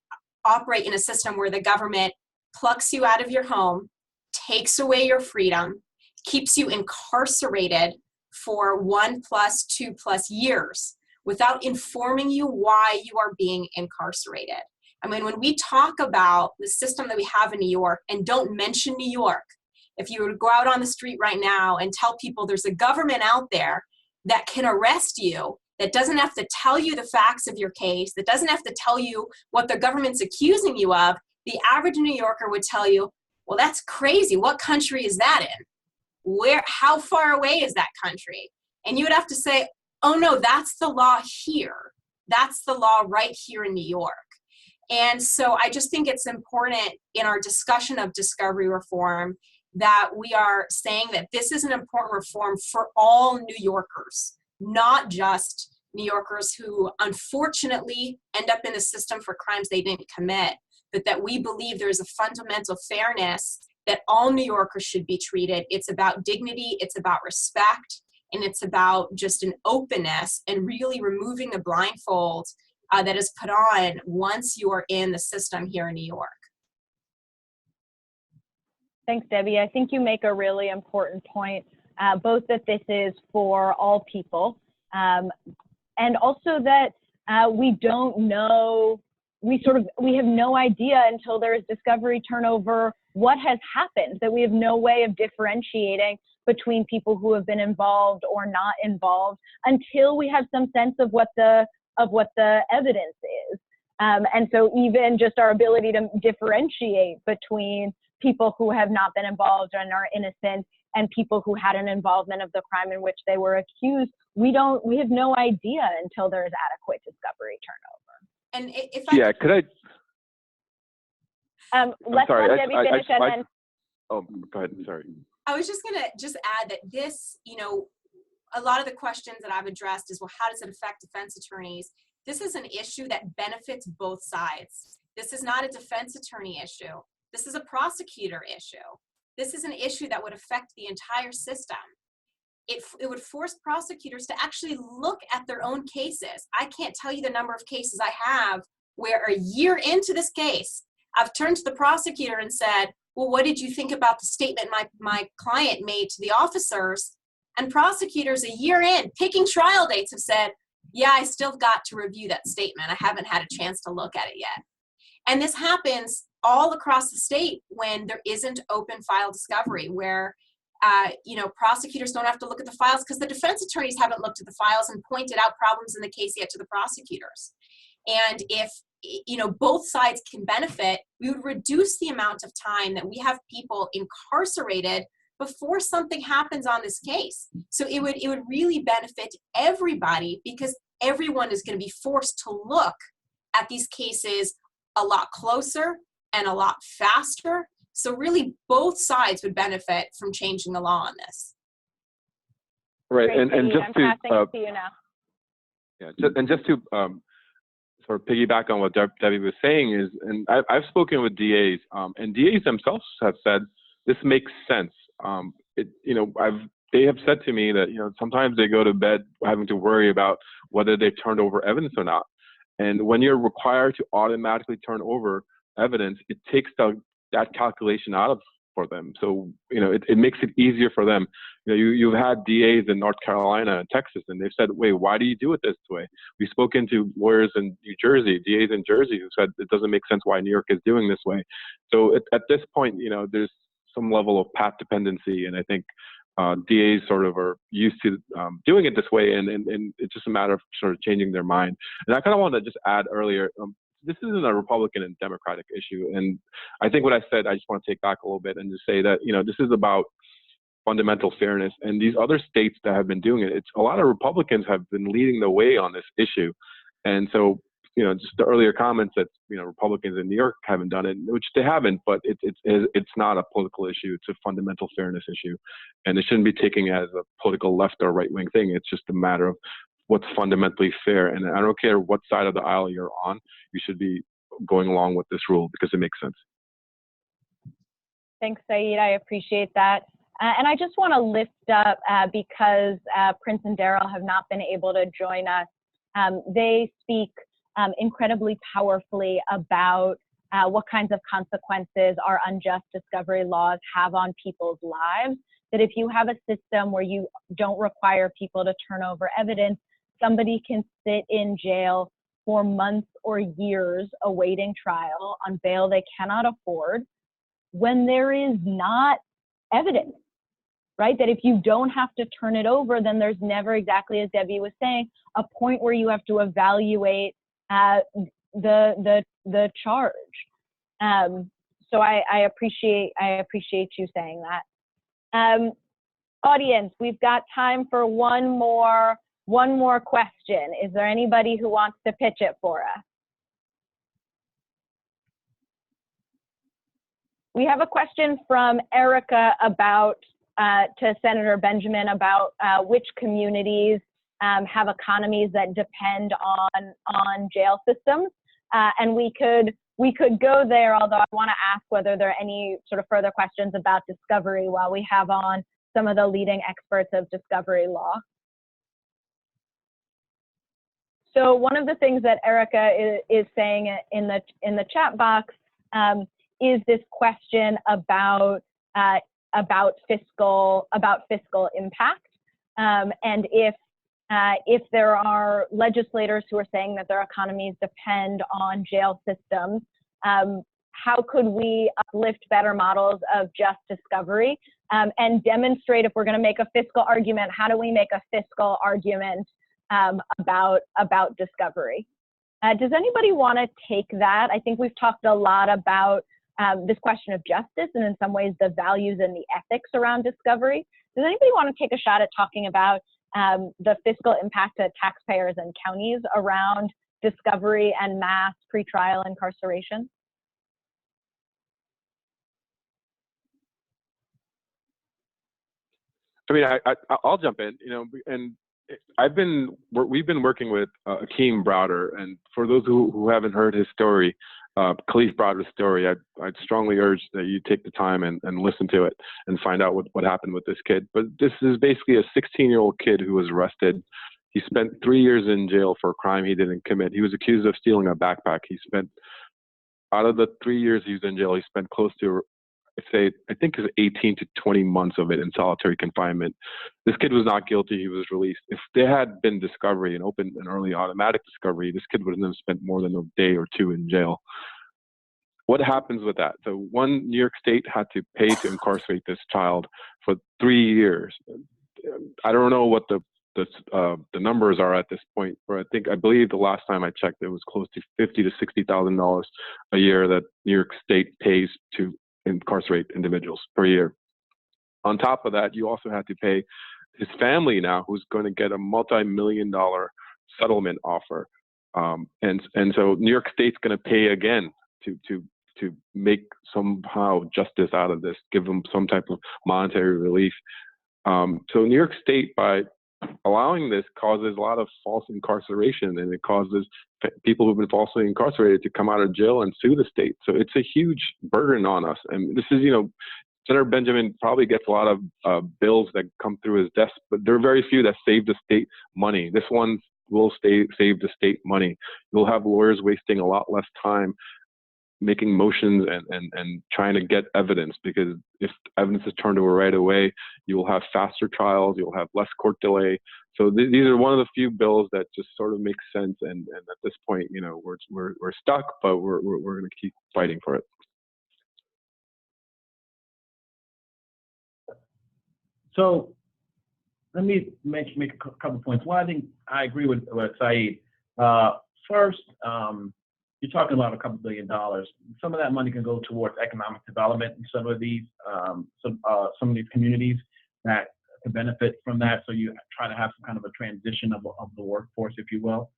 operate in a system where the government plucks you out of your home, takes away your freedom, keeps you incarcerated for 1+, 2+ years without informing you why you are being incarcerated. I mean, when we talk about the system that we have in New York and don't mention New York, if you were to go out on the street right now and tell people there's a government out there that can arrest you, that doesn't have to tell you the facts of your case, that doesn't have to tell you what the government's accusing you of, the average New Yorker would tell you, well, that's crazy. What country is that in? How far away is that country? And you would have to say, oh no, that's the law here. That's the law right here in New York. And so I just think it's important in our discussion of discovery reform that we are saying that this is an important reform for all New Yorkers, not just New Yorkers who unfortunately end up in the system for crimes they didn't commit, but that we believe there is a fundamental fairness that all New Yorkers should be treated. It's about dignity, it's about respect, and it's about just an openness and really removing the blindfold that is put on once you are in the system here in New York. Thanks, Debbie. I think you make a really important point, both that this is for all people, and also that we don't know, we have no idea until there is discovery turnover what has happened, that we have no way of differentiating between people who have been involved or not involved until we have some sense of what the evidence is. And so even just our ability to differentiate between people who have not been involved and are innocent and people who had an involvement of the crime in which they were accused, we have no idea until there is adequate discovery turnover. And if could I? Let's let Debbie finish and then. Oh, go ahead. Sorry. I was just going to add that this, a lot of the questions that I've addressed is, well, how does it affect defense attorneys? This is an issue that benefits both sides. This is not a defense attorney issue. This is a prosecutor issue. This is an issue that would affect the entire system. It would force prosecutors to actually look at their own cases. I can't tell you the number of cases I have where a year into this case, I've turned to the prosecutor and said, well, what did you think about the statement my client made to the officers? And prosecutors a year in, picking trial dates, have said, yeah, I still got to review that statement. I haven't had a chance to look at it yet. And this happens all across the state when there isn't open file discovery, where You know, prosecutors don't have to look at the files because the defense attorneys haven't looked at the files and pointed out problems in the case yet to the prosecutors. And if, you know, both sides can benefit, we would reduce the amount of time that we have people incarcerated before something happens on this case. So it would really benefit everybody because everyone is going to be forced to look at these cases a lot closer and a lot faster. So really both sides would benefit from changing the law on this. Right, Great, and just I'm to passing it to you now. and just to sort of piggyback on what Debbie was saying is, and I've spoken with DAs, and DAs themselves have said this makes sense. You know, they have said to me that, you know, sometimes they go to bed having to worry about whether they've turned over evidence or not. And when you're required to automatically turn over evidence, it takes that calculation out of for them. So, you know, it makes it easier for them. You know, you've had DAs in North Carolina and Texas, and they've said, wait, why do you do it this way? We've spoken to lawyers in New Jersey, DAs in Jersey, who said it doesn't make sense why New York is doing this way. So at this point, you know, there's some level of path dependency, and I think DAs sort of are used to doing it this way, and it's just a matter of sort of changing their mind. And I kind of want to just add earlier, this isn't a Republican and Democratic issue, and I think what I said, I just want to take back a little bit and just say that, you know, this is about fundamental fairness, and these other states that have been doing it, it's a lot of Republicans have been leading the way on this issue, and so, you know, just the earlier comments that, you know, Republicans in New York haven't done it, which they haven't, but it's not a political issue. It's a fundamental fairness issue, and it shouldn't be taken as a political left or right wing thing. It's just a matter of what's fundamentally fair, and I don't care what side of the aisle you're on, you should be going along with this rule because it makes sense. Thanks, Saeed. I appreciate that. And I just want to lift up, because Prince and Daryl have not been able to join us, they speak incredibly powerfully about what kinds of consequences our unjust discovery laws have on people's lives. That if you have a system where you don't require people to turn over evidence, somebody can sit in jail for months or years awaiting trial on bail they cannot afford when there is not evidence, right? That if you don't have to turn it over, then there's never, exactly as Debbie was saying, a point where you have to evaluate the charge. So I appreciate you saying that. Audience, we've got time for one more question. Is there anybody who wants to pitch it for us? We have a question from Erica about to Senator Benjamin about which communities have economies that depend on jail systems, and we could go there. Although I want to ask whether there are any sort of further questions about discovery while we have on some of the leading experts of discovery law. So one of the things that Erica is saying in the chat box is this question about fiscal impact, and if there are legislators who are saying that their economies depend on jail systems, how could we uplift better models of just discovery and demonstrate, if we're going to make a fiscal argument, how do we make a fiscal argument about discovery? Does anybody want to take that? I think we've talked a lot about this question of justice and in some ways the values and the ethics around discovery. Does anybody want to take a shot at talking about the fiscal impact to taxpayers and counties around discovery and mass pretrial incarceration? I mean, I'll jump in, you know, and we've been working with Akeem Browder, and for those who haven't heard his story, Khalif Browder's story, I'd strongly urge that you take the time and listen to it and find out what happened with this kid. But this is basically a 16-year-old kid who was arrested. He spent 3 years in jail for a crime he didn't commit. He was accused of stealing a backpack. He spent, out of the 3 years he was in jail, he spent close to, I think it's 18 to 20 months of it in solitary confinement. This kid was not guilty. He was released. If there had been discovery and open and early automatic discovery, this kid wouldn't have spent more than a day or two in jail. what happens with that? So New York State had to pay to incarcerate this child for 3 years. I don't know what the numbers are at this point, but I believe the last time I checked, it was close to $50,000 to $60,000 a year that New York State pays to incarcerate individuals per year. On top of that, you also had to pay his family now, who's going to get a multi-million-dollar settlement offer, and so New York State's going to pay again to make somehow justice out of this, give them some type of monetary relief. So New York State, by allowing this, causes a lot of false incarceration, and it causes people who've been falsely incarcerated to come out of jail and sue the state. So it's a huge burden on us. And this is, Senator Benjamin probably gets a lot of bills that come through his desk, but there are very few that save the state money. This one will save the state money. You'll have lawyers wasting a lot less time making motions and trying to get evidence, because if evidence is turned over right away, you will have faster trials, you'll have less court delay. So these are one of the few bills that just sort of make sense, and at this point, we're stuck, but we're going to keep fighting for it. So let me make a couple points. One, I think I agree with Saeed. First, you're talking about a couple $1 billion. Some of that money can go towards economic development in some of these communities that can benefit from that. So you try to have some kind of a transition of the workforce, if you will.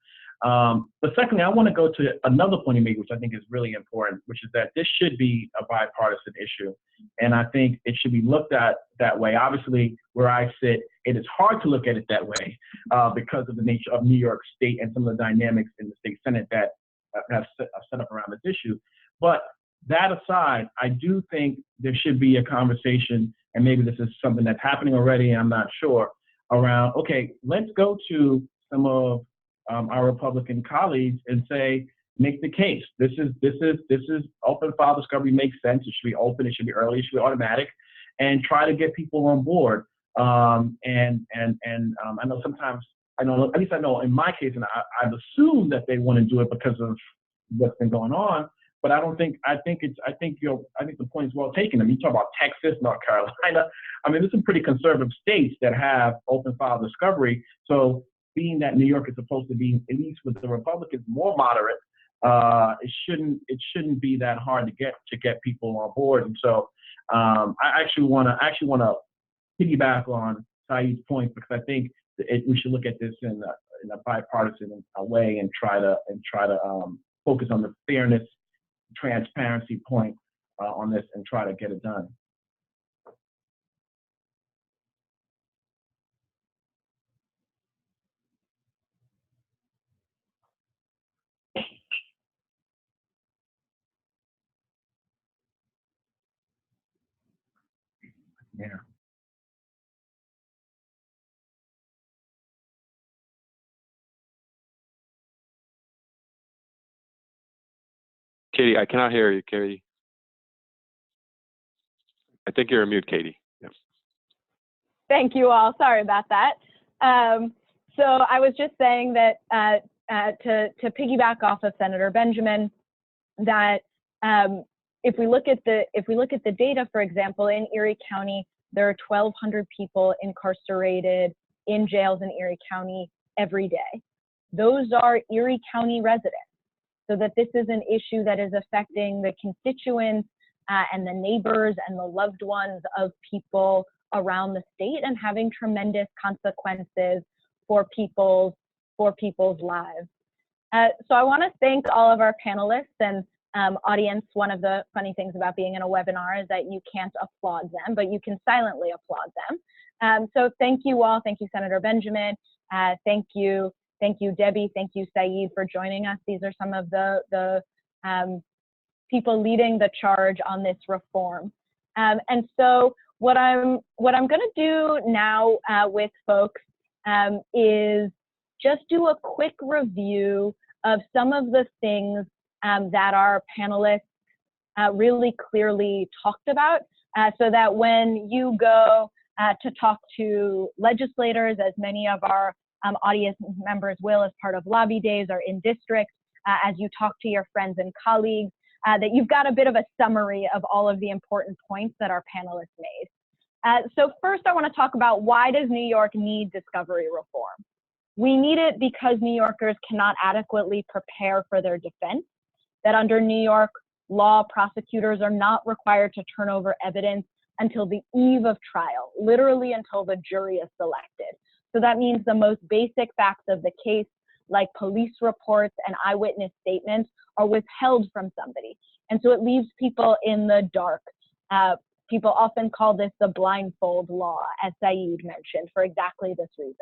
But secondly, I want to go to another point you made, which I think is really important, which is that this should be a bipartisan issue. And I think it should be looked at that way. Obviously, where I sit, it is hard to look at it that way because of the nature of New York State and some of the dynamics in the state Senate that have set up around this issue. But that aside, I do think there should be a conversation, and maybe this is something that's happening already, I'm not sure, around, okay, let's go to some of our Republican colleagues and say, make the case. This is open file discovery makes sense. It should be open. It should be early. It should be automatic, and try to get people on board. I know sometimes, at least I know in my case, and I've assumed that they want to do it because of what's been going on. But I think the point is well taken. I mean, you talk about Texas, North Carolina. I mean, there's some pretty conservative states that have open file discovery. So being that New York is supposed to be, at least with the Republicans, more moderate, it shouldn't be that hard to get people on board. And so I actually want to piggyback on Saeed's point, because I think we should look at this in a bipartisan way and try to focus on the fairness, transparency point on this and try to get it done. Yeah. Katie, I cannot hear you, Katie. I think you're on mute, Katie. Yes. Thank you all. Sorry about that. So I was just saying that to piggyback off of Senator Benjamin, that if we look at the data, for example, in Erie County, there are 1,200 people incarcerated in jails in Erie County every day. Those are Erie County residents. So that this is an issue that is affecting the constituents and the neighbors and the loved ones of people around the state, and having tremendous consequences for people's lives. So I want to thank all of our panelists and audience. One of the funny things about being in a webinar is that you can't applaud them, but you can silently applaud them. So thank you all. Thank you, Senator Benjamin. Thank you, Debbie. Thank you, Saeed, for joining us. These are some of the people leading the charge on this reform. And so what I'm going to do now with folks is just do a quick review of some of the things that our panelists really clearly talked about, so that when you go to talk to legislators, as many of our audience members will as part of lobby days or in districts, as you talk to your friends and colleagues, that you've got a bit of a summary of all of the important points that our panelists made. So first I want to talk about, why does New York need discovery reform? We need it because New Yorkers cannot adequately prepare for their defense, that under New York law, prosecutors are not required to turn over evidence until the eve of trial, literally until the jury is selected. So that means the most basic facts of the case, like police reports and eyewitness statements, are withheld from somebody. And so it leaves people in the dark. People often call this the blindfold law, as Saeed mentioned, for exactly this reason.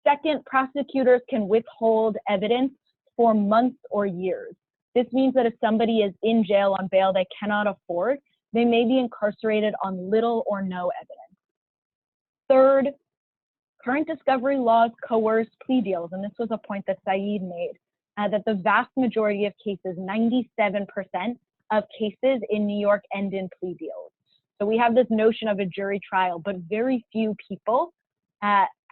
Second, prosecutors can withhold evidence for months or years. This means that if somebody is in jail on bail they cannot afford, they may be incarcerated on little or no evidence. Third, current discovery laws coerce plea deals, and this was a point that Saeed made, that the vast majority of cases, 97% of cases in New York, end in plea deals. So we have this notion of a jury trial, but very few people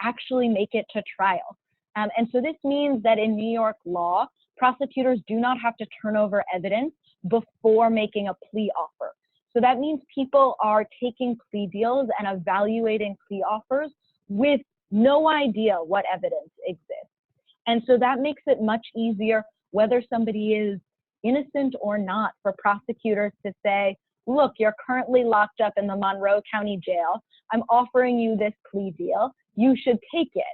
actually make it to trial. And so this means that in New York law, prosecutors do not have to turn over evidence before making a plea offer. So that means people are taking plea deals and evaluating plea offers with no idea what evidence exists. And so that makes it much easier, whether somebody is innocent or not, for prosecutors to say, look, you're currently locked up in the Monroe County Jail. I'm offering you this plea deal. You should take it.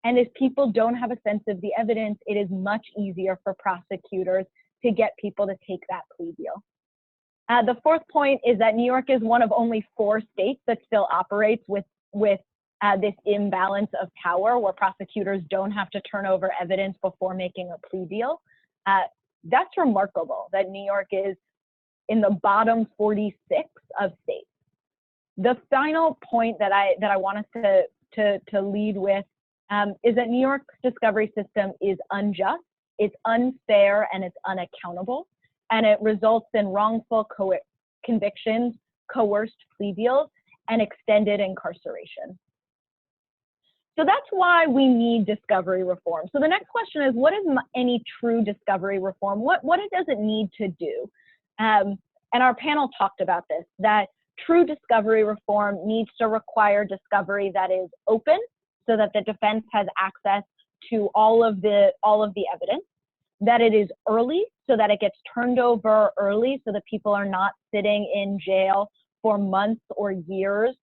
And if people don't have a sense of the evidence, it is much easier for prosecutors to get people to take that plea deal. The fourth point is that New York is one of only 4 states that still operates with this imbalance of power, where prosecutors don't have to turn over evidence before making a plea deal. That's remarkable that New York is in the bottom 46 of states. The final point that I wanted to lead with is that New York's discovery system is unjust, it's unfair, and it's unaccountable, and it results in wrongful convictions, coerced plea deals, and extended incarceration. So that's why we need discovery reform. So the next question is, what is any true discovery reform? What does it need to do? And our panel talked about this, that true discovery reform needs to require discovery that is open, so that the defense has access to all of the evidence, that it is early, so that it gets turned over early, so that people are not sitting in jail for months or years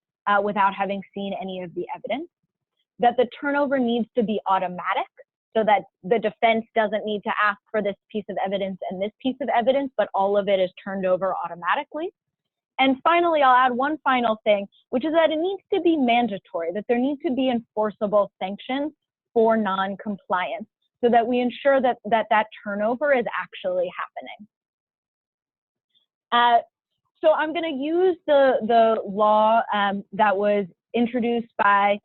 without having seen any of the evidence, that the turnover needs to be automatic, so that the defense doesn't need to ask for this piece of evidence and this piece of evidence, but all of it is turned over automatically. And finally, I'll add one final thing, which is that it needs to be mandatory, that there need to be enforceable sanctions for non-compliance, so that we ensure that that turnover is actually happening. So I'm going to use the law that was introduced by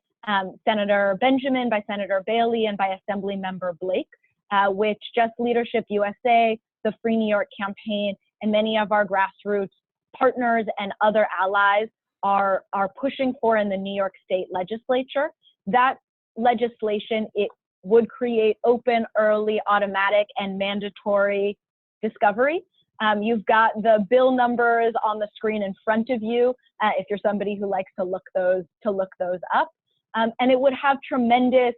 Senator Benjamin, by Senator Bailey, and by Assembly Member Blake, which Just Leadership USA, the Free New York campaign, and many of our grassroots partners and other allies are pushing for in the New York State Legislature. That legislation, it would create open, early, automatic, and mandatory discovery. You've got the bill numbers on the screen in front of you if you're somebody who likes to look those up. And it would have tremendous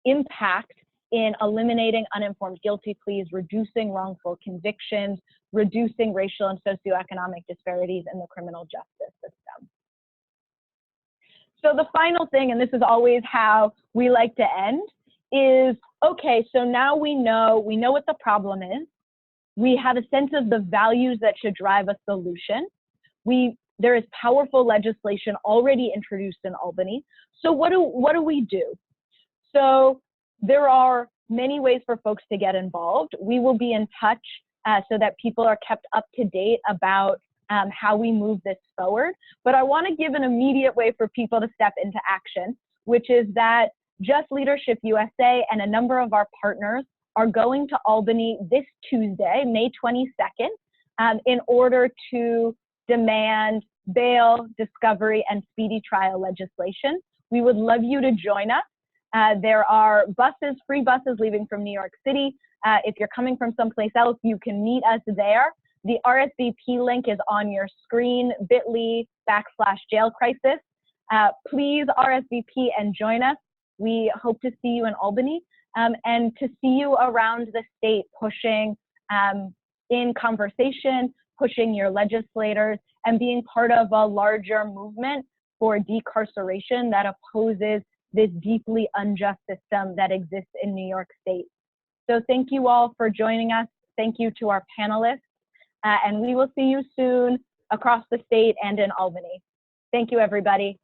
impact in eliminating uninformed guilty pleas, reducing wrongful convictions, reducing racial and socioeconomic disparities in the criminal justice system. So the final thing, and this is always how we like to end, is, okay, so now we know what the problem is. We have a sense of the values that should drive a solution. There is powerful legislation already introduced in Albany. So what do we do? So there are many ways for folks to get involved. We will be in touch so that people are kept up to date about how we move this forward. But I want to give an immediate way for people to step into action, which is that Just Leadership USA and a number of our partners are going to Albany this Tuesday, May 22nd, in order to demand bail, discovery, and speedy trial legislation. We would love you to join us. There are free buses leaving from New York City If you're coming from someplace else, you can meet us there. The RSVP link is on your screen, bit.ly/jailcrisis. Please RSVP and join us. We hope to see you in Albany and to see you around the state pushing in conversation, pushing your legislators, and being part of a larger movement for decarceration that opposes this deeply unjust system that exists in New York State. So thank you all for joining us. Thank you to our panelists, and we will see you soon across the state and in Albany. Thank you, everybody.